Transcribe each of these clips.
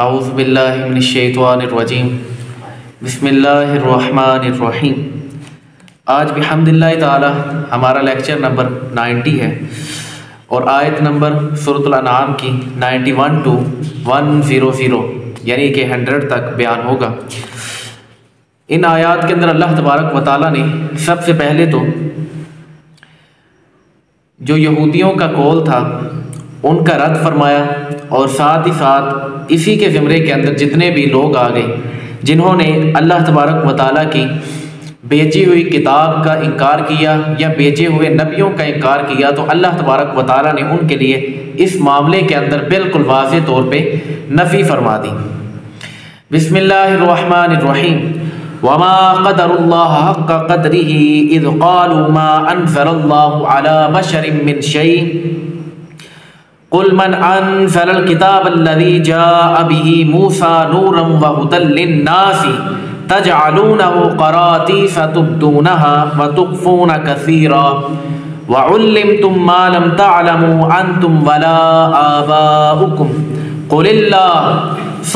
اعوذ باللہ من الشیطان الرجیم بسم اللہ الرحمن الرحیم۔ آج بحمداللہ تعالی ہمارا لیکچر نمبر 90 ہے اور آیت نمبر سورۃ الانعام کی 91 to 100 یعنی کہ 100 تک بیان ہوگا۔ ان آیات کے اندر اللہ تبارک و تعالیٰ نے سب سے پہلے تو جو یہودیوں کا قول تھا ان کا رد فرمایا، اور ساتھ ہی ساتھ اسی کے زمرے کے اندر جتنے بھی لوگ آ گئے جنہوں نے اللہ تبارک و تعالیٰ کی بھیجی ہوئی کتاب کا انکار کیا یا بھیجے ہوئے نبیوں کا انکار کیا، تو اللہ تبارک و تعالیٰ نے ان کے لیے اس معاملے کے اندر بالکل واضح طور پہ نفی فرما دی۔ بسم اللہ الرحمن الرحیم۔ وما قدر اللہ حق قدرہ اذ قالوا ما انزل اللہ علی بشر من شیء قل من انزل الكتاب الذي جاء به موسى نورا وهدى للناس تجعلونه قراطيس تبدونها وتخفون كثيرا وعلمتم ما لم تعلموا انتم ولا آباؤكم قل الله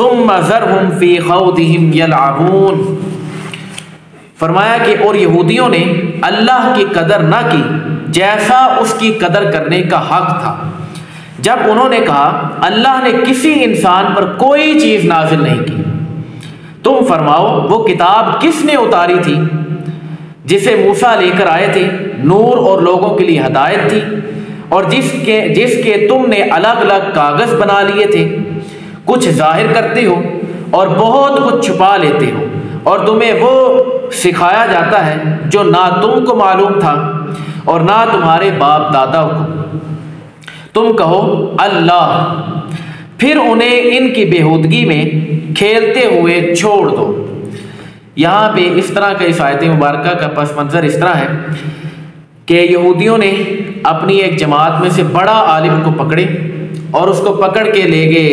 ثم ذرهم في خوضهم يلعبون۔ فرمایا کہ اور یہودیوں نے اللہ کی قدر نہ کی جیسا اس کی قدر کرنے کا حق تھا، جب انہوں نے کہا اللہ نے کسی انسان پر کوئی چیز نازل نہیں کی۔ تم فرماؤ وہ کتاب کس نے اتاری تھی جسے موسیٰ لے کر آئے تھے، نور اور لوگوں کے لیے ہدایت تھی، اور جس کے تم نے الگ الگ کاغذ بنا لیے تھے، کچھ ظاہر کرتے ہو اور بہت کچھ چھپا لیتے ہو، اور تمہیں وہ سکھایا جاتا ہے جو نہ تم کو معلوم تھا اور نہ تمہارے باپ دادا کو۔ تم کہو اللہ، پھر انہیں ان کی بےہودگی میں کھیلتے ہوئے چھوڑ دو۔ یہاں پہ اس طرح کا اس آیت مبارکہ کا پس منظر اس طرح ہے کہ یہودیوں نے اپنی ایک جماعت میں سے بڑا عالم کو پکڑے اور اس کو پکڑ کے لے گئے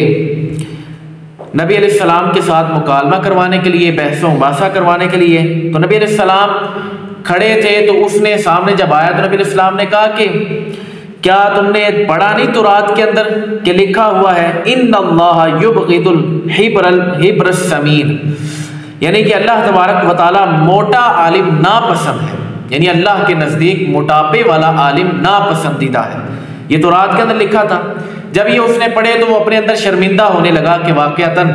نبی علیہ السلام کے ساتھ مکالمہ کروانے کے لیے، بحث و مباحثہ کروانے کے لیے۔ تو نبی علیہ السلام کھڑے تھے تو اس نے سامنے جب آیا تو نبی علیہ السلام نے کہا کہ کیا تم نے پڑھا نہیں تورات کے اندر کہ لکھا ہوا ہے ان اللہ یبغض الحبر السمین، یعنی کہ اللہ تبارک و تعالیٰ موٹا عالم ناپسند ہے، یعنی اللہ کے نزدیک موٹاپے والا عالم ناپسندیدہ ہے۔ یہ تورات کے اندر لکھا تھا۔ جب یہ اس نے پڑھے تو وہ اپنے اندر شرمندہ ہونے لگا کہ واقعتاً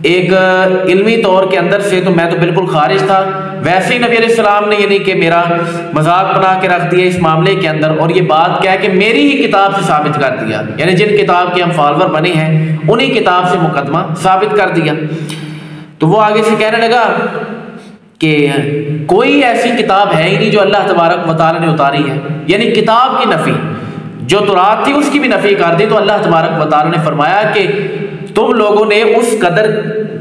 ایک علمی طور کے اندر سے تو میں تو بالکل خارج تھا، ویسے ہی نبی علیہ السلام نے یعنی کہ میرا مذاق بنا کے رکھ دیا اس معاملے کے اندر، اور یہ بات کیا ہے کہ میری ہی کتاب سے ثابت کر دیا، یعنی جن کتاب کے ہم فالوور بنے ہیں انہی کتاب سے مقدمہ ثابت کر دیا۔ تو وہ آگے سے کہنے لگا کہ کوئی ایسی کتاب ہے ہی نہیں جو اللہ تبارک و تعالیٰ نے اتاری ہے، یعنی کتاب کی نفی، جو تورات تھی اس کی بھی نفی کر دی۔ تو اللہ تبارک و تعالیٰ نے فرمایا کہ تم لوگوں نے اس قدر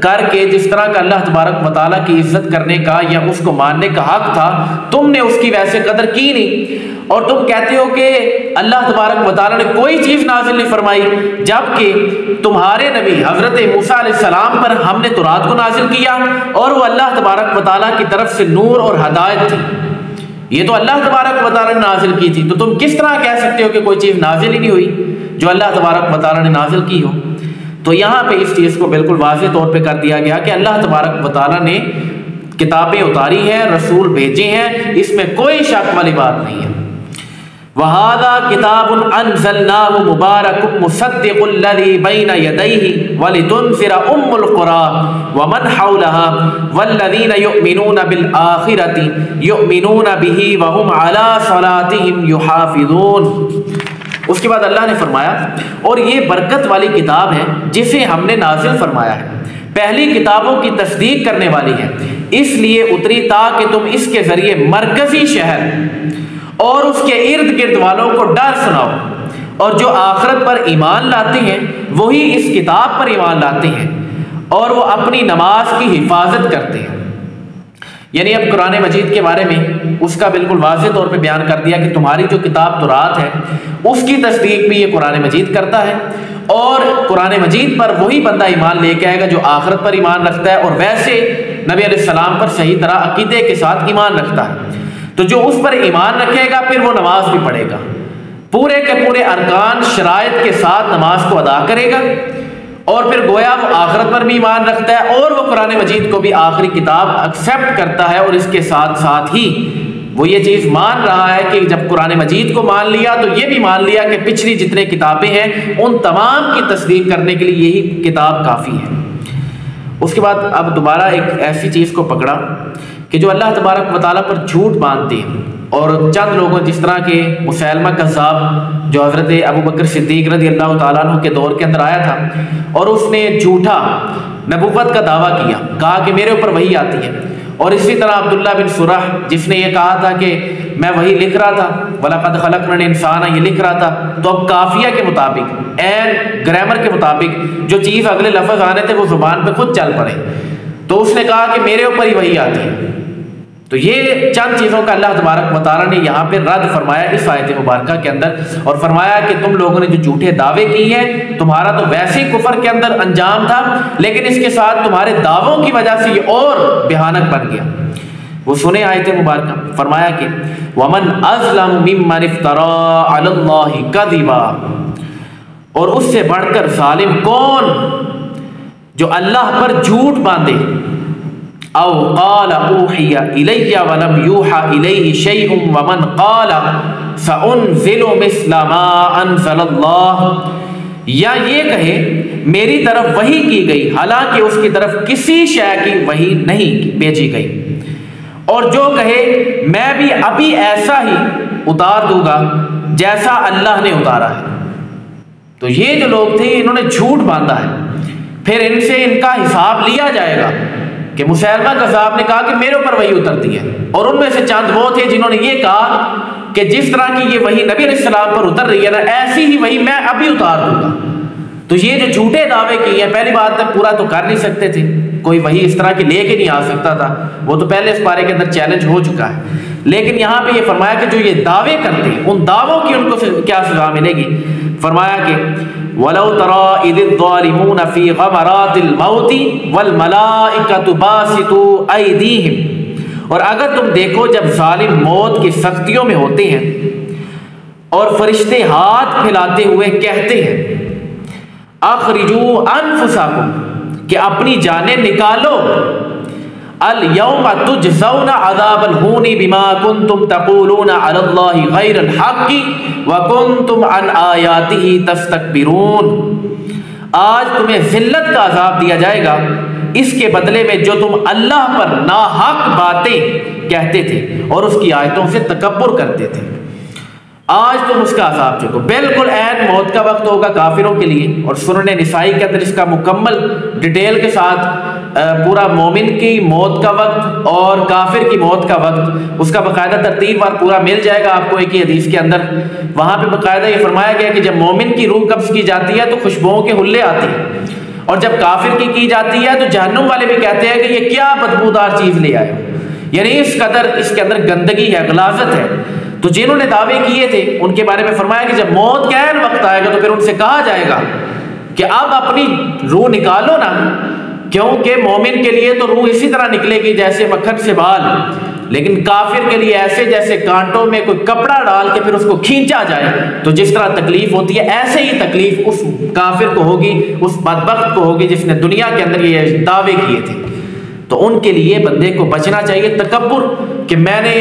کر کے جس طرح کا اللہ تبارک و تعالیٰ کی عزت کرنے کا یا اس کو ماننے کا حق تھا، تم نے اس کی ویسے قدر کی نہیں، اور تم کہتے ہو کہ اللہ تبارک و تعالیٰ نے کوئی چیز نازل نہیں فرمائی، جبکہ تمہارے نبی حضرت موسیٰ علیہ السلام پر ہم نے تورات کو نازل کیا اور وہ اللہ تبارک و تعالیٰ کی طرف سے نور اور ہدایت تھی، یہ تو اللہ تبارک و تعالیٰ نے نازل کی تھی، تو تم کس طرح کہہ سکتے ہو کہ کوئی چیز نازل ہی نہیں ہوئی جو اللہ تبارک و تعالیٰ نے نازل کی ہو؟ تو یہاں پہ اس چیز کو بالکل واضح طور پہ کر دیا گیا کہ اللہ تبارک و تعالیٰ نے کتابیں اتاری ہیں، رسول بھیجے ہیں، اس میں کوئی شک والی بات نہیں ہے۔ وَهَذَا كِتَابٌ أَنزَلْنَاهُ مُبَارَكٌ مُصَدِّقُ الَّذِي بَيْنَ يَدَيْهِ وَلِتُنذِرَ أُمَّ الْقُرَىٰ وَمَنْ حَوْلَهَا وَالَّذِينَ يُؤْمِنُونَ بِالْآخِرَةِ يُؤْمِنُونَ بِهِ وَهُمْ عَلَىٰ صَلَاتِهِمْ يُحَافِظُونَ۔ اس کے بعد اللہ نے فرمایا اور یہ برکت والی کتاب ہے جسے ہم نے نازل فرمایا ہے، پہلی کتابوں کی تصدیق کرنے والی ہے، اس لیے اتری تاکہ تم اس کے ذریعے مرکزی شہر اور اس کے ارد گرد والوں کو ڈر سناؤ، اور جو آخرت پر ایمان لاتے ہیں وہی اس کتاب پر ایمان لاتے ہیں اور وہ اپنی نماز کی حفاظت کرتے ہیں۔ یعنی اب قرآن مجید کے بارے میں اس کا بالکل واضح طور پہ بیان کر دیا کہ تمہاری جو کتاب تورات ہے اس کی تصدیق بھی یہ قرآن مجید کرتا ہے، اور قرآن مجید پر وہی بندہ ایمان لے کے آئے گا جو آخرت پر ایمان رکھتا ہے اور ویسے نبی علیہ السلام پر صحیح طرح عقیدے کے ساتھ ایمان رکھتا ہے۔ تو جو اس پر ایمان رکھے گا پھر وہ نماز بھی پڑھے گا، پورے کے پورے ارکان شرائط کے ساتھ نماز کو ادا کرے گا، اور پھر گویا وہ آخرت پر بھی ایمان رکھتا ہے اور وہ قرآن مجید کو بھی آخری کتاب ایکسیپٹ کرتا ہے، اور اس کے ساتھ ساتھ ہی وہ یہ چیز مان رہا ہے کہ جب قرآن مجید کو مان لیا تو یہ بھی مان لیا کہ پچھلی جتنے کتابیں ہیں ان تمام کی تصدیق کرنے کے لیے یہی کتاب کافی ہے۔ اس کے بعد اب دوبارہ ایک ایسی چیز کو پکڑا کہ جو اللہ تبارک و تعالیٰ پر جھوٹ باندھتے ہیں، اور چند لوگوں جس طرح کے مسیلمہ کذاب جو حضرت ابو بکر صدیق رضی اللہ تعالیٰ عنہ کے دور کے اندر آیا تھا، اور اس نے جھوٹا نبوت کا دعویٰ کیا، کہا کہ میرے اوپر وحی آتی ہے۔ اور اسی طرح عبداللہ بن سرح جس نے یہ کہا تھا کہ میں وہی لکھ رہا تھا، وَلَقَدْ خَلَقْنَا الْإِنسَانَ، یہ لکھ رہا تھا، تو اب کافیہ کے مطابق، این گرامر کے مطابق جو چیز اگلے لفظ آنے تھے وہ زبان پہ خود چل پڑے، تو اس نے کہا کہ میرے اوپر ہی وہی آتی ہے۔ تو یہ چند چیزوں کا اللہ تبارک و تعالیٰ نے یہاں پہ رد فرمایا اس آیت مبارکہ کے اندر، اور فرمایا کہ تم لوگوں نے جو جھوٹے دعوے کی ہیں، تمہارا تو ویسے ہی کفر کے اندر انجام تھا، لیکن اس کے ساتھ تمہارے دعووں کی وجہ سے یہ اور بھیانک بن گیا۔ وہ سنیں آیت مبارکہ، فرمایا کہ وَمَنْ أَظْلَمُ مِمَّنِ افْتَرَىٰ عَلَى اللَّهِ كَذِبًا، اور اس سے بڑھ کر ظالم کون جو اللہ پر جھوٹ باندھے، او قال اوحی الی ولم یوحى الیہ شیء ومن قال سانزل مثل ما انزل اللہ، یا یہ کہے میری طرف وحی کی گئی حالانکہ اس کی طرف کسی شے کی وحی نہیں بھیجی گئی، اور جو کہے میں بھی ابھی ایسا ہی اتار دوں گا جیسا اللہ نے اتارا ہے۔ تو یہ جو لوگ تھے انہوں نے جھوٹ باندھا ہے، پھر ان سے ان کا حساب لیا جائے گا کہ مسیلمہ کذاب نے کہا کہ میرے اوپر وحی اترتی ہے، اور ان میں سے چند وہ تھے جنہوں نے یہ کہا کہ جس طرح کی یہ وحی نبی علیہ السلام پر اتر رہی ہے نا، ایسی ہی وحی میں ابھی اتار دوں گا۔ تو یہ جو جھوٹے دعوے کیے ہیں، پہلی بات تک پورا تو کر نہیں سکتے تھے، کوئی وحی اس طرح کی لے کے نہیں آ سکتا تھا، وہ تو پہلے اس پارے کے اندر چیلنج ہو چکا ہے، لیکن یہاں پہ یہ فرمایا کہ جو یہ دعوے کرتے ہیں ان دعووں کی ان کو کیا سزا ملے گی۔ فرمایا کہ وَلَوْ تَرَىٰ إِذِ الظَّالِمُونَ فِي غَمَرَاتِ الْمَوْتِ وَالْمَلَائِكَةُ بَاسِطُو أَيْدِيهِمْ، اور اگر تم دیکھو جب ظالم موت کی سختیوں میں ہوتے ہیں اور فرشتے ہاتھ پھیلاتے ہوئے کہتے ہیں اخرجوا انفسکم، کہ اپنی جانیں نکالو، اليوم تجزون عذاب الہون بما کنتم تقولون علی اللہ غیر الحق وکنتم عن آیاتہ تستکبرون، آج تمہیں ذلت کا عذاب دیا جائے گا اس کے بدلے میں جو تم اللہ پر ناحق باتیں کہتے تھے اور اس کی آیتوں سے تکبر کرتے تھے، آج تم اس کا عذاب چکو۔ بالکل عین موت کا وقت ہوگا کافروں کے لیے، اور سنن نسائی کے اندر اس کا مکمل ڈیٹیل کے ساتھ پورا مومن کی موت کا وقت اور کافر کی موت کا وقت اس کا باقاعدہ ترتیب اور پورا مل جائے گا آپ کو ایک ہی حدیث کے اندر۔ وہاں پہ باقاعدہ یہ فرمایا گیا کہ جب مومن کی روح قبض کی جاتی ہے تو خوشبوؤں کے حلے آتے ہیں، اور جب کافر کی جاتی ہے تو جہنم والے بھی کہتے ہیں کہ یہ کیا بدبودار چیز لے آئے ہو، یعنی اس قدر اس کے اندر گندگی ہے، غلاظت ہے۔ تو جنہوں نے دعوے کیے تھے ان کے بارے میں فرمایا کہ جب موت کا عین وقت آئے گا تو پھر ان سے کہا جائے گا کہ اب اپنی روح نکالو نا، کیونکہ مومن کے لیے تو روح اسی طرح نکلے گی جیسے مکھن سے بال، لیکن کافر کے لیے ایسے جیسے کانٹوں میں کوئی کپڑا ڈال کے پھر اس کو کھینچا جائے تو جس طرح تکلیف ہوتی ہے ایسے ہی تکلیف اس کافر کو ہوگی، اس بدبخت کو ہوگی جس نے دنیا کے اندر یہ دعوے کیے تھے۔ تو ان کے لیے بندے کو بچنا چاہیے تکبر، کہ میں نے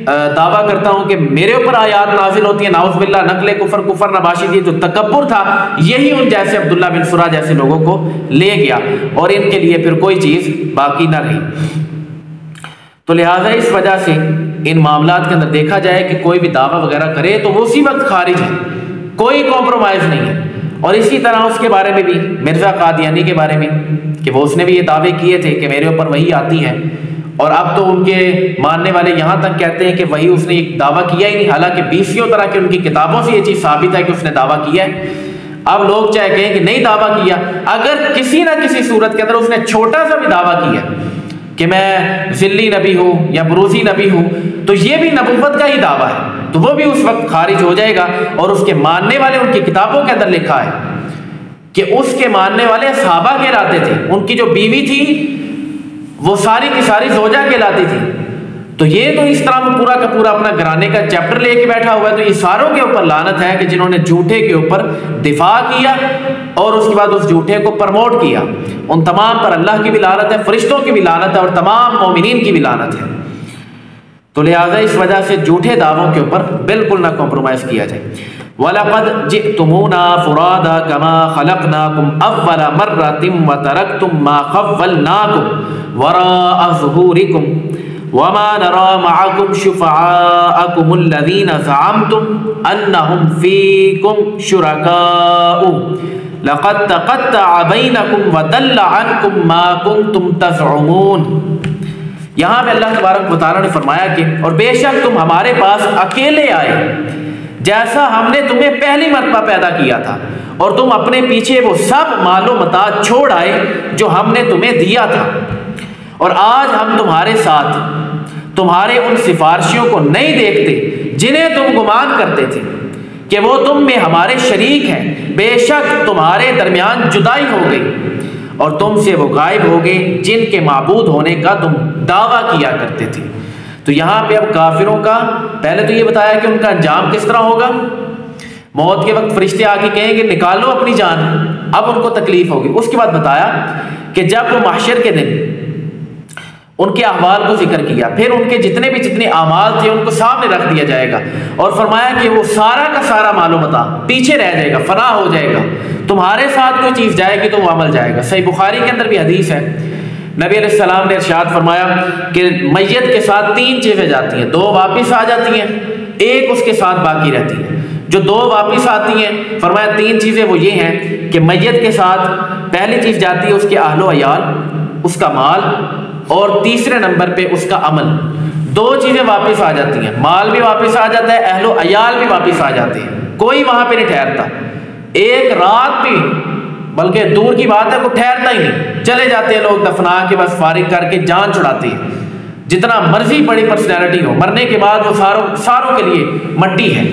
دعویٰ کرتا ہوں کہ میرے اوپر آیات نازل ہوتی ہیں، نعوذ باللہ، نقل کفر نباشی، جو تکبر تھا یہی ان جیسے عبداللہ بن سرح جیسے لوگوں کو لے گیا، اور ان کے لیے پھر کوئی چیز باقی نہ رہی۔ تو لہٰذا اس وجہ سے ان معاملات کے اندر دیکھا جائے کہ کوئی بھی دعویٰ وغیرہ کرے تو وہ اسی وقت خارج ہے، کوئی کمپرومائز نہیں ہے۔ اور اسی طرح اس کے بارے میں بھی مرزا قادیانی کے بارے میں کہ وہ اس نے بھی یہ دعوے کیے تھے کہ میرے اوپر وحی آتی ہے، اور اب تو ان کے ماننے والے یہاں تک کہتے ہیں کہ وہی اس نے ایک دعویٰ کیا ہی نہیں، حالانکہ 20 طرح کی ان کی کتابوں سے یہ چیز ثابت ہے کہ اس نے دعویٰ کیا ہے۔ اب لوگ چاہے کہیں کہ نہیں دعویٰ کیا، اگر کسی نہ کسی صورت کے اندر اس نے چھوٹا سا بھی دعویٰ کیا کہ میں ذلی نبی ہوں یا بروزی نبی ہوں، تو یہ بھی نبوت کا ہی دعویٰ ہے، تو وہ بھی اس وقت خارج ہو جائے گا۔ اور اس کے ماننے والے ان کی کتابوں کے اندر لکھا ہے کہ اس کے ماننے والے صحابہ کہلاتے تھے، ان کی جو بیوی تھی وہ ساری کی ساری زوجہ کہلاتی تھی، تو یہ تو اس طرح پورا کا پورا اپنا گھرانے کا چیپٹر لے کے بیٹھا ہوا ہے. تو یہ ساروں کے اوپر لعنت ہے کہ جنہوں نے جھوٹے کے اوپر دفاع کیا اور اس کے بعد اس جھوٹے کو پرموٹ کیا. ان تمام پر اللہ کی بھی لعنت ہے, فرشتوں کی بھی لعنت ہے, اور تمام مومنین کی بھی لعنت ہے. تو لہٰذا اس وجہ سے جھوٹے دعووں کے اوپر بالکل نہ کمپرومائز کیا جائے. وَلَقَدْ جِئْتُمُونَا فُرَادَىٰ كَمَا خَلَقْنَاكُمْ أَوَّلَ مَرَّةٍ وَتَرَكْتُم مَّا خَوَّلْنَاكُمْ وَرَاءَ ظُهُورِكُمْ وَمَا نَرَىٰ مَعَكُمْ شُفَعَاءَكُمُ الَّذِينَ زَعَمْتُمْ أَنَّهُمْ فِيكُمْ شُرَكَاءُ لَقَدْ تَقَطَّعَ بَيْنَكُمْ وَضَلَّ عَنكُم مَّا كُنتُمْ تَزْعُمُونَ. یہاں پہ اللہ تبارک و تعالیٰ نے فرمایا کہ اور بے شک تم ہمارے پاس اکیلے آئے جیسا ہم نے تمہیں پہلی مرتبہ پیدا کیا تھا, اور تم اپنے پیچھے وہ سب مال و متاع چھوڑ آئے جو ہم نے تمہیں دیا تھا. اور آج ہم تمہارے ساتھ تمہارے ان سفارشیوں کو نہیں دیکھتے جنہیں تم گمان کرتے تھے کہ وہ تم میں ہمارے شریک ہیں. بے شک تمہارے درمیان جدائی ہو گئی اور تم سے وہ غائب ہو گئے جن کے معبود ہونے کا تم دعویٰ کیا کرتے تھے. تو یہاں پہ اب کافروں کا پہلے تو یہ بتایا کہ ان کا انجام کس طرح ہوگا. موت کے وقت فرشتے آ کے کہیں گے نکالو اپنی جان, اب ان کو تکلیف ہوگی. اس کے بعد بتایا کہ جب وہ محشر کے دن ان کے احوال کو ذکر کیا, پھر ان کے جتنے اعمال تھے ان کو سامنے رکھ دیا جائے گا, اور فرمایا کہ وہ سارا کا سارا مال و متاع پیچھے رہ جائے گا, فنا ہو جائے گا. تمہارے ساتھ کوئی چیز جائے گی تو وہ عمل جائے گا. صحیح بخاری کے اندر بھی حدیث ہے, نبی علیہ السلام نے ارشاد فرمایا کہ میت کے ساتھ 3 چیزیں جاتی ہیں, 2 واپس آ جاتی ہیں, 1 اس کے ساتھ باقی رہتی ہے. جو 2 واپس آتی ہیں فرمایا 3 چیزیں وہ یہ ہیں کہ میت کے ساتھ پہلی چیز جاتی ہے اس کے اہل و عیال, اس کا مال, اور تیسرے نمبر پہ اس کا عمل. 2 چیزیں واپس آ جاتی ہیں, مال بھی واپس آ جاتا ہے, اہل و عیال بھی واپس آ جاتے ہیں, کوئی وہاں پہ نہیں ٹھہرتا. ایک رات بھی, بلکہ دور کی بات ہے, کوئی ٹھہرتا ہی نہیں, چلے جاتے ہیں لوگ دفنا کے, بس فارغ کر کے جان چھڑاتے ہیں. جتنا مرضی بڑی پرسنالٹی ہو, مرنے کے بعد وہ ساروں کے لیے مٹی ہے,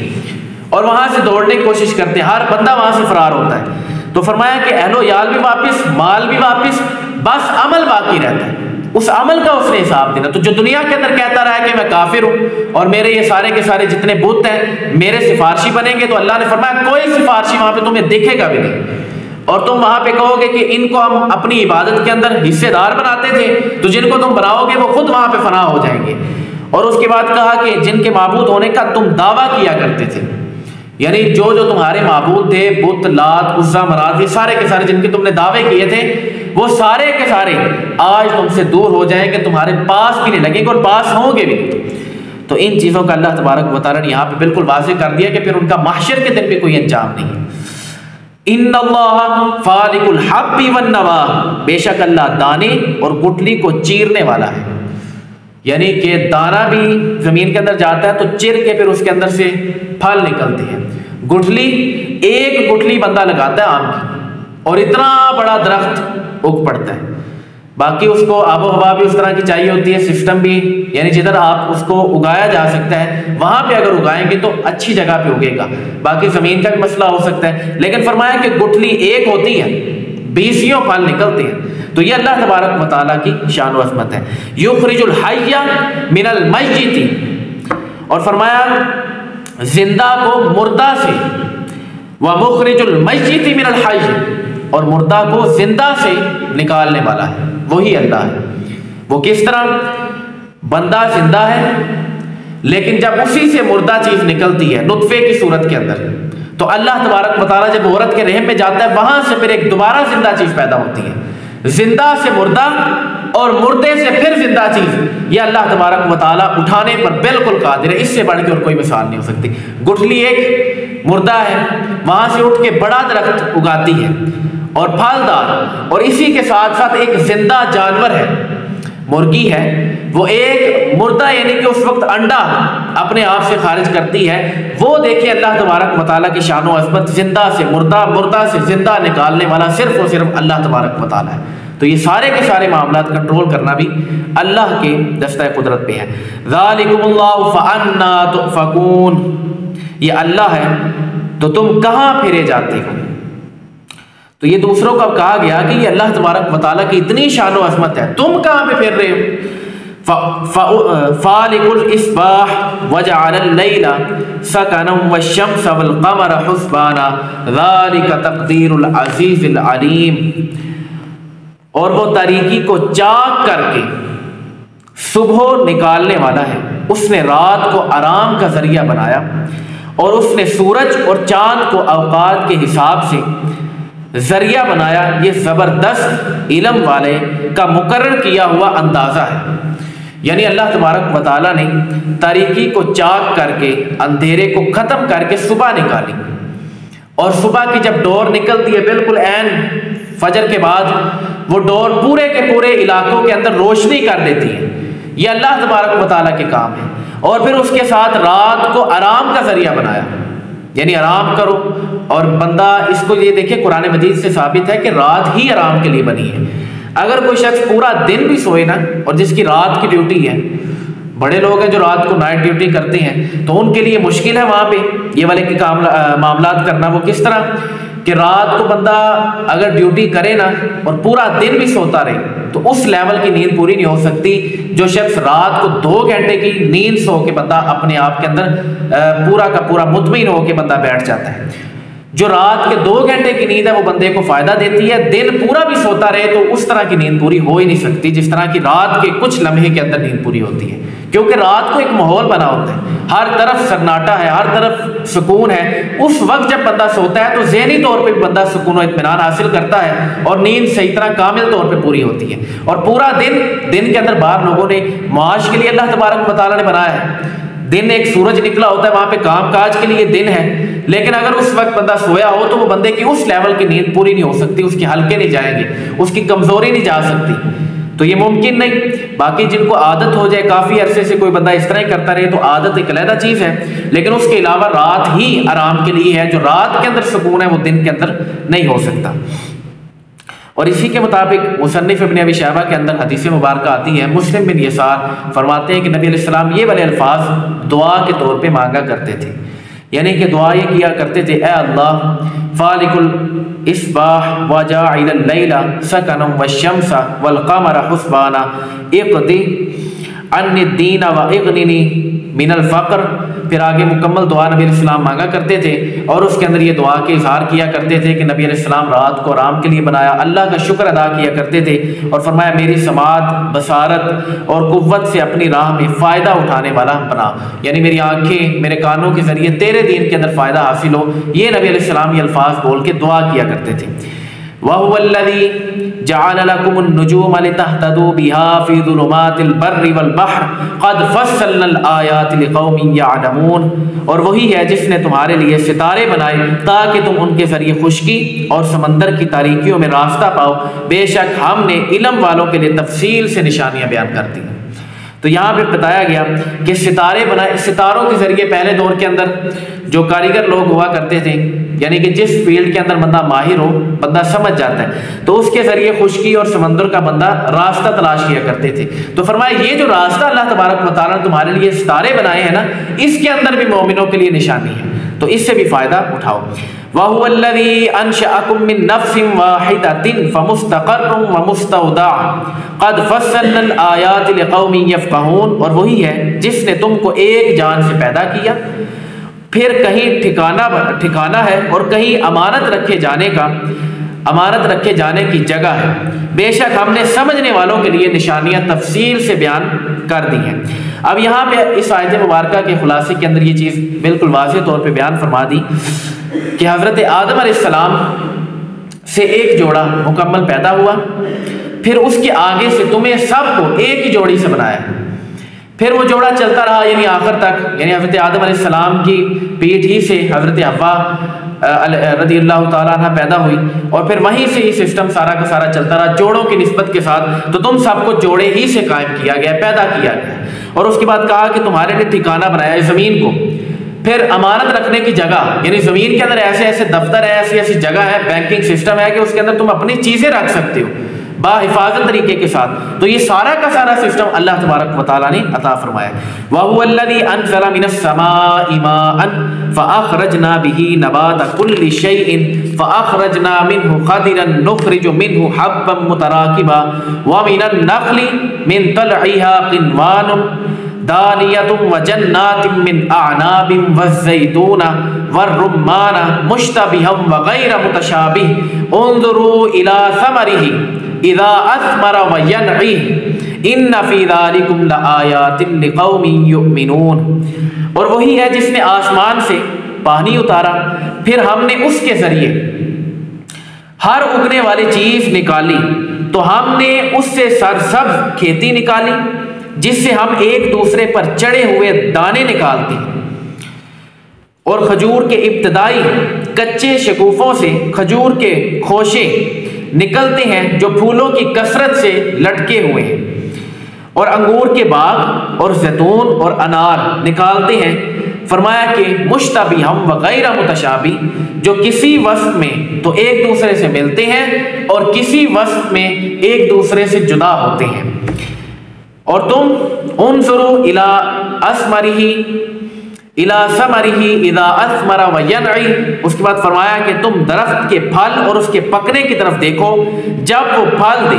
اور وہاں سے دوڑنے کی کوشش کرتے ہیں, ہر بندہ وہاں سے فرار ہوتا ہے. تو فرمایا کہ اہل و عیال بھی واپس, مال بھی واپس, بس عمل باقی رہتا ہے. اس عمل کا اس نے حساب دینا. تو جو دنیا کے اندر کہتا رہا ہے کہ میں کافر ہوں اور میرے یہ سارے کے سارے جتنے بت ہیں میرے سفارشی بنیں گے, تو اللہ نے فرمایا کوئی سفارشی وہاں پہ تمہیں دکھے گا بھی نہیں, اور تم وہاں پہ کہو گے کہ ان کو ہم اپنی عبادت کے اندر حصے دار بناتے تھے, تو جن کو تم بناؤ گے وہ خود وہاں پہ فنا ہو جائیں گے. اور اس کے بعد کہا کہ جن کے معبود ہونے کا تم دعویٰ کیا کرتے تھے, یعنی جو تمہارے معبود تھے, بت, لات, عزا, منات, یہ سارے کے سارے جن کے تم نے دعوے کیے تھے, وہ سارے کے سارے آج تم سے دور ہو جائیں گے, تمہارے پاس بھی نہیں لگیں گے اور پاس ہوں گے بھی. تو ان چیزوں کا اللہ تبارک و تعالیٰ نے یہاں پہ بالکل واضح کر دیا کہ پھر ان کا محشر کے دن پہ کوئی انجام نہیں ہے. ان اللہ فالق الحب والنوا, بے شک اللہ دانے اور گٹلی کو چیرنے والا ہے. یعنی کہ دانہ بھی زمین کے اندر جاتا ہے تو چیر کے پھر اس کے اندر سے پھل نکلتے ہیں. گٹھلی, ایک گٹھلی بندہ لگاتا ہے آم کی اور اتنا بڑا درخت اگ پڑتا ہے. باقی اس کو آب و ہوا بھی اس طرح کی چاہیے ہوتی ہے, سسٹم بھی, یعنی جدھر آپ اس کو اگایا جا سکتا ہے وہاں پہ اگر اگائیں گے تو اچھی جگہ پہ اگے گا. باقی زمین کا بھی مسئلہ ہو سکتا ہے, لیکن فرمایا کہ گٹھلی ایک ہوتی ہے, 20 پھل نکلتے ہیں. تو یہ اللہ تبارک و تعالیٰ کی شان و عظمت ہے. یخرج الحی من المیت, اور فرمایا زندہ کو مردہ سے, ومخرج المیت من الحی, اور مردہ کو زندہ سے نکالنے والا ہے وہی اللہ ہے. وہ کس طرح؟ بندہ زندہ ہے لیکن جب اسی سے مردہ چیز نکلتی ہے نطفے کی صورت کے اندر, تو اللہ تبارک و تعالیٰ جب عورت کے رحم میں جاتا ہے وہاں سے پھر ایک دوبارہ زندہ چیز پیدا ہوتی ہے. زندہ سے مردہ اور مردے سے پھر زندہ چیز, یہ اللہ تبارک و تعالیٰ اٹھانے پر بالکل قادر ہے. اس سے بڑھ کے اور کوئی مثال نہیں ہو سکتی. گٹھلی ایک مردہ ہے, وہاں سے اٹھ کے بڑا درخت اگاتی ہے اور پھلدار, اور اسی کے ساتھ ساتھ ایک زندہ جانور ہے, مرغی ہے, وہ ایک مردہ یعنی کہ اس وقت انڈا اپنے آپ سے خارج کرتی ہے. وہ دیکھیں اللہ تبارک و تعالیٰ کی شان و عظمت, زندہ سے مردہ, مردہ سے زندہ نکالنے والا صرف اور صرف اللہ تبارک و تعالیٰ ہے. تو یہ سارے کے سارے معاملات کنٹرول کرنا بھی اللہ کے دستہ قدرت پہ ہے. ذالکم اللہ فانا تؤفکون, یہ اللہ ہے تو تم کہاں پھرے جاتے ہو. تو یہ دوسروں کو اب کہا گیا کہ یہ اللہ تبارک و تعالیٰ کی اتنی شان و عظمت ہے, تم کہاں پہ پھر رہے ہو. فالق الاصباح وجعل اللیل سکنا والشمس والقمر حسبانا ذلک تقدیر العزیز العلیم، اور وہ تاریکی کو چاک کر کے صبح نکالنے والا ہے، اس نے رات کو آرام کا ذریعہ بنایا، اور اس نے سورج اور چاند کو اوقات کے حساب سے ذریعہ بنایا۔ یہ زبردست علم والے کا مقرر کیا ہوا اندازہ ہے، یعنی اللہ تبارک و تعالیٰ نے تاریکی کو چاک کر کے اندھیرے کو ختم کر کے صبح نکالی، اور صبح کی جب ڈور نکلتی ہے بالکل عین فجر کے بعد، وہ ڈور پورے کے پورے علاقوں کے اندر روشنی کر دیتی ہے۔ یہ اللہ تبارک و تعالیٰ کے کام ہے۔ اور پھر اس کے ساتھ رات کو آرام کا ذریعہ بنایا، یعنی آرام کرو، اور بندہ اس کو یہ دیکھے قرآن مجید سے ثابت ہے کہ رات ہی آرام کے لیے بنی ہے۔ اگر کوئی شخص پورا دن بھی سوئے نا، اور جس کی رات کی ڈیوٹی ہے، بڑے لوگ ہیں جو رات کو نائٹ ڈیوٹی کرتے ہیں، تو ان کے لیے مشکل ہے وہاں پہ یہ والے کے معاملات کرنا۔ وہ کس طرح کہ رات کو بندہ اگر ڈیوٹی کرے نا اور پورا دن بھی سوتا رہے تو اس لیول کی نیند پوری نہیں ہو سکتی جو شخص رات کو 2 گھنٹے کی نیند سو کے بندہ اپنے آپ کے اندر پورا کا پورا مطمئن ہو کے بندہ بیٹھ جاتا ہے۔ جو رات کے 2 گھنٹے کی نیند ہے وہ بندے کو فائدہ دیتی ہے، دن پورا بھی سوتا رہے تو اس طرح کی نیند پوری ہو ہی نہیں سکتی جس طرح کی رات کے کچھ لمحے کے اندر نیند پوری ہوتی ہے، کیونکہ رات کو ایک ماحول بنا ہوتا ہے، ہر طرف سناٹا ہے، ہر طرف سکون ہے۔ اس وقت جب بندہ سوتا ہے تو ذہنی طور پہ بندہ سکون و اطمینان حاصل کرتا ہے اور نیند صحیح طرح کامل طور پہ پوری ہوتی ہے۔ اور پورا دن کے اندر باہر لوگوں نے معاش کے لیے اللہ تبارک و تعالیٰ نے بنایا ہے، دن ایک سورج نکلا ہوتا ہے وہاں پہ کام کاج کے لیے دن ہے، لیکن اگر اس وقت بندہ سویا ہو تو وہ بندے کی اس لیول کی نیند پوری نہیں ہو سکتی، اس کے حلقے نہیں جائیں گے، اس کی کمزوری نہیں جا سکتی، تو یہ ممکن نہیں۔ باقی جن کو عادت ہو جائے کافی عرصے سے کوئی بندہ اس طرح ہی کرتا رہے تو عادت ایک علیحدہ چیز ہے، لیکن اس کے علاوہ رات ہی آرام کے لیے ہے، جو رات کے اندر سکون ہے وہ دن کے اندر نہیں ہو سکتا۔ اور اسی کے مطابق مصنف ابن ابی شیبہ کے اندر حدیث مبارکہ آتی ہے، مسلم بن یسار فرماتے ہیں کہ نبی علیہ السلام یہ والے الفاظ دعا کے طور پہ مانگا کرتے تھے، یعنی کہ دعا یہ کیا کرتے تھے، اے اللہ فالق الاصباح وجاعل اللیل سکنا والشمس والقمر حسبانا اقضی عنی الدین واغننی من الفقر۔ پھر آگے مکمل دعا نبی علیہ السلام مانگا کرتے تھے، اور اس کے اندر یہ دعا کے اظہار کیا کرتے تھے کہ نبی علیہ السلام رات کو آرام کے لیے بنایا، اللہ کا شکر ادا کیا کرتے تھے، اور فرمایا میری سماعت، بصارت اور قوت سے اپنی راہ میں فائدہ اٹھانے والا بنا، یعنی میری آنکھیں میرے کانوں کے ذریعے تیرے دین کے اندر فائدہ حاصل ہو۔ یہ نبی علیہ السلام یہ الفاظ بول کے دعا کیا کرتے تھے۔ وَهُوَ الَّذِي جَعَلَ لَكُمُ النُّجُومَ لِتَهْتَدُوا بِهَا فِي ظُلُمَاتِ الْبَرِّ وَالْبَحْرِ قَدْ فَصَّلْنَا الْآيَاتِ لِقَوْمٍ يَعْلَمُونَ، اور وہی ہے جس نے تمہارے لیے ستارے بنائے تاکہ تم ان کے ذریعے خشکی اور سمندر کی تاریکیوں میں راستہ پاؤ، بے شک ہم نے علم والوں کے لیے تفصیل سے نشانیاں بیان کر دی۔ تو یہاں پہ بتایا گیا کہ ستارے بنائے، ستاروں کے ذریعے پہلے دور کے اندر جو کاریگر لوگ ہوا کرتے تھے، یعنی کہ جس فیلڈ کے اندر بندہ ماہر ہو، بندہ سمجھ جاتا ہے، تو اس کے ذریعے خشکی اور سمندر کا بندہ راستہ تلاش کیا کرتے تھے۔ تو فرمایا یہ جو راستہ اللہ تبارک و تعالیٰ نے تمہارے لیے ستارے بنائے ہیں نا، اس کے اندر بھی مومنوں کے لیے نشانی ہے، تو اس سے بھی فائدہ اٹھاؤ۔ وَهُوَ الَّذِي أَنشَأَكُم مِّن نَّفْسٍ وَاحِدَةٍ فَمُسْتَقَرٌّ وَمُسْتَوْدَعٌ قَدْ فَصَّلْنَا الْآيَاتِ لِقَوْمٍ يَفْقَهُونَ، اور وہی ہے جس نے تم کو ایک جان سے پیدا کیا، پھر کہیں ٹھکانہ ہے اور کہیں امانت رکھے جانے کی جگہ ہے، بے شک ہم نے سمجھنے والوں کے لیے نشانیاں تفصیل سے بیان کر دی ہیں۔ اب یہاں پہ اس آیت مبارکہ کے خلاصے کے اندر یہ چیز بالکل واضح طور پہ بیان فرما دی کہ حضرت آدم علیہ السلام سے ایک جوڑا مکمل پیدا ہوا، پھر اس کے آگے سے تمہیں سب کو ایک ہی جوڑی سے بنایا، پھر وہ جوڑا چلتا رہا یعنی آخر تک، یعنی حضرت آدم علیہ السلام کی پیٹھ ہی سے حضرت حوا رضی اللہ تعالیٰ عنہ پیدا ہوئی، اور پھر وہیں سے ہی سسٹم سارا کا سارا چلتا رہا جوڑوں کی نسبت کے ساتھ، تو تم سب کو جوڑے ہی سے قائم کیا گیا، پیدا کیا گیا، اور اس کے بعد کہا کہ تمہارے لیے ٹھکانہ بنایا ہے زمین کو، پھر امانت رکھنے کی جگہ، یعنی زمین کے اندر ایسے ایسے دفتر ہے، ایسی ایسی جگہ ہے، بینکنگ سسٹم ہے کہ اس کے اندر تم اپنی چیزیں رکھ سکتے ہو، باحفاظت طریقے کے ساتھ. تو یہ سارا کا سارا سسٹم اللہ تبارک و تعالیٰ نے عطا فرمایا ہے. وَهُوَ الَّذِي أَنزَلَ مِنَ السَّمَاءِ مَاءً فَأَخْرَجْنَا بِهِ نَبَاتَ كُلِّ شَيْءٍ فَأَخْرَجْنَا مِنْهُ خَضِرًا نُخْرِجُ مِنْهُ حَبًّا مُتَرَاكِبًا وَمِنَ النَّخْلِ مِنْ طَلْعِهَا قِنْوَانٌ دانیۃ وجنات من اعناب والزیتون والرمان مشتبہا وغیر متشابہ انظروا الی ثمرہ اذا اثمر وینعی ان فی ذلکم لآیات لقوم یؤمنون. اور وہی ہے جس نے آسمان سے پانی اتارا، پھر ہم نے اس کے ذریعے ہر اگنے والی چیز نکالی، تو ہم نے اس سے سرسبز کھیتی نکالی جس سے ہم ایک دوسرے پر چڑھے ہوئے دانے نکالتے ہیں. اور کھجور کے ابتدائی کچے شکوفوں سے کھجور کے خوشے نکلتے ہیں جو پھولوں کی کثرت سے لٹکے ہوئے ہیں. اور انگور کے باغ اور زیتون اور انار نکالتے ہیں. فرمایا کہ مشتبہ وغیر متشابہ، جو کسی وصف میں تو ایک دوسرے سے ملتے ہیں اور کسی وصف میں ایک دوسرے سے جدا ہوتے ہیں. اور تم انظروا الی اثمرہ الی ثمرہ اذا اثمر وینعی، اس کے بعد فرمایا کہ تم درخت کے پھل اور اس کے پکنے کی طرف دیکھو جب وہ پھل دے،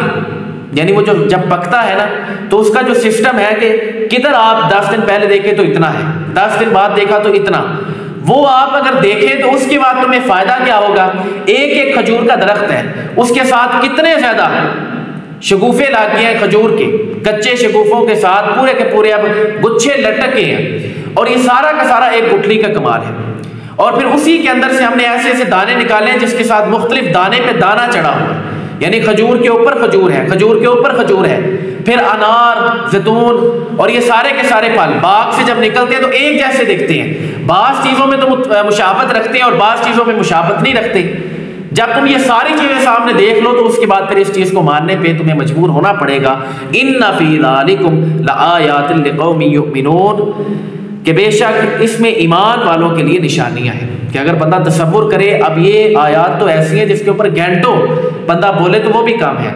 یعنی وہ جب پکتا ہے نا تو اس کا جو سسٹم ہے کہ کدھر آپ 10 دن پہلے دیکھے تو اتنا ہے، 10 دن بعد دیکھا تو اتنا، وہ آپ اگر دیکھیں تو اس کے بعد تمہیں فائدہ کیا ہوگا. ایک ایک کھجور کا درخت ہے، اس کے ساتھ کتنے زیادہ شگوفے لگ گئے ہیں کھجور کے، کچے شگوفوں کے ساتھ پورے کے پورے اب گچھے لٹکے ہیں. اور یہ سارا کا سارا ایک گٹھلی کا کمال ہے. اور پھر اسی کے اندر سے ہم نے ایسے ایسے دانے نکالے ہیں جس کے ساتھ مختلف دانے پہ دانہ چڑھا ہوا ہے، یعنی کھجور کے اوپر کھجور ہے، کھجور کے اوپر کھجور ہے، پھر انار، زیتون، اور یہ سارے کے سارے پھل باغ سے جب نکلتے ہیں تو ایک جیسے دکھتے ہیں. بعض چیزوں میں تو مشابہت رکھتے ہیں اور بعض چیزوں میں مشابہت نہیں رکھتے. جب تم یہ ساری چیزیں سامنے دیکھ لو تو اس کے بعد پھر اس چیز کو ماننے پہ تمہیں مجبور ہونا پڑے گا. ان فی ذالکم لآیات لقوم یؤمنون، کہ بے شک اس میں ایمان والوں کے لیے نشانیاں ہیں. کہ اگر بندہ تصور کرے، اب یہ آیات تو ایسی ہیں جس کے اوپر گھنٹوں بندہ بولے تو وہ بھی کم ہے،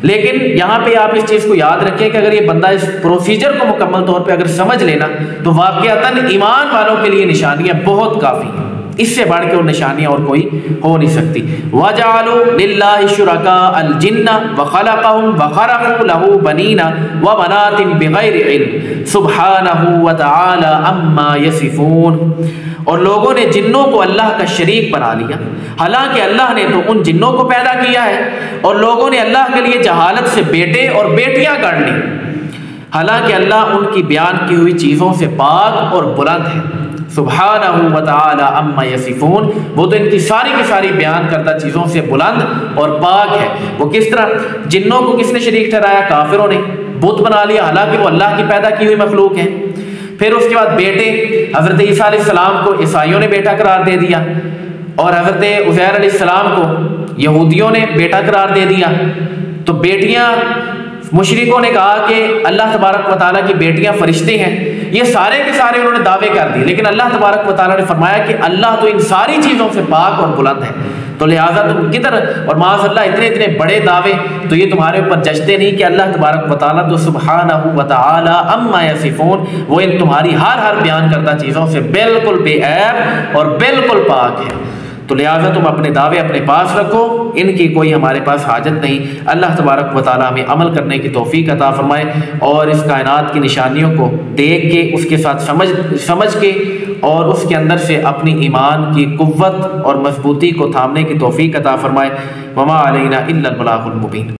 لیکن یہاں پہ آپ اس چیز کو یاد رکھیں کہ اگر یہ بندہ اس پروسیجر کو مکمل طور پہ اگر سمجھ لینا تو واقعتاً ایمان والوں کے لیے نشانیاں بہت کافی ہیں. اس سے بڑھ کے اور نشانیاں اور کوئی ہو نہیں سکتی. وَجَعَلُوا لِلَّهِ شُرَكَاءَ الْجِنَّ وَخَلَقَهُمْ وَخَرَقُوا لَهُ بَنِينَ وَبَنَاتٍ بِغَيْرِ عِلْمٍ سُبْحَانَهُ وَتَعَالَى عَمَّا يَصِفُونَ. اور لوگوں نے جنوں کو اللہ کا شریک بنا لیا، حالانکہ اللہ نے تو ان جنوں کو پیدا کیا ہے. اور لوگوں نے اللہ کے لیے جہالت سے بیٹے اور بیٹیاں گڑھ لی، حالانکہ اللہ ان کی بیان کی ہوئی چیزوں سے پاک اور بلند ہے. سبحانہ وتعالی عما یصفون، وہ تو ان کی ساری بیان کردہ چیزوں سے بلند اور پاک ہے. وہ کس طرح جنوں کو کس نے شریک ٹھہرایا؟ کافروں نے بت بنا لیا، حالانکہ وہ اللہ کی پیدا کی ہوئی مخلوق ہیں. پھر اس کے بعد بیٹے، حضرت عیسیٰ علیہ السلام کو عیسائیوں نے بیٹا قرار دے دیا، اور حضرت عزیر علیہ السلام کو یہودیوں نے بیٹا قرار دے دیا. تو بیٹیاں، مشرکوں نے کہا کہ اللہ تبارک و تعالیٰ کی بیٹیاں فرشتے ہیں. یہ سارے کے سارے انہوں نے دعوے کر دیے، لیکن اللہ تبارک و تعالیٰ نے فرمایا کہ اللہ تو ان ساری چیزوں سے پاک اور بلند ہے. تو لہٰذا تم کدھر، اور معاذ اللہ اتنے بڑے دعوے تو یہ تمہارے اوپر جچتے نہیں کہ اللہ تبارک و تعالیٰ تو سبحانہ و تعالی عما یصفون، وہ ان تمہاری ہر بیان کردہ چیزوں سے بالکل بے عیب اور بالکل پاک ہے. تو لہٰذا تم اپنے دعوے اپنے پاس رکھو، ان کی کوئی ہمارے پاس حاجت نہیں. اللہ تبارک و تعالیٰ ہمیں عمل کرنے کی توفیق عطا فرمائے، اور اس کائنات کی نشانیوں کو دیکھ کے اس کے ساتھ سمجھ کے اور اس کے اندر سے اپنی ایمان کی قوت اور مضبوطی کو تھامنے کی توفیق عطا فرمائے. وما علینا الا البلاغ المبین.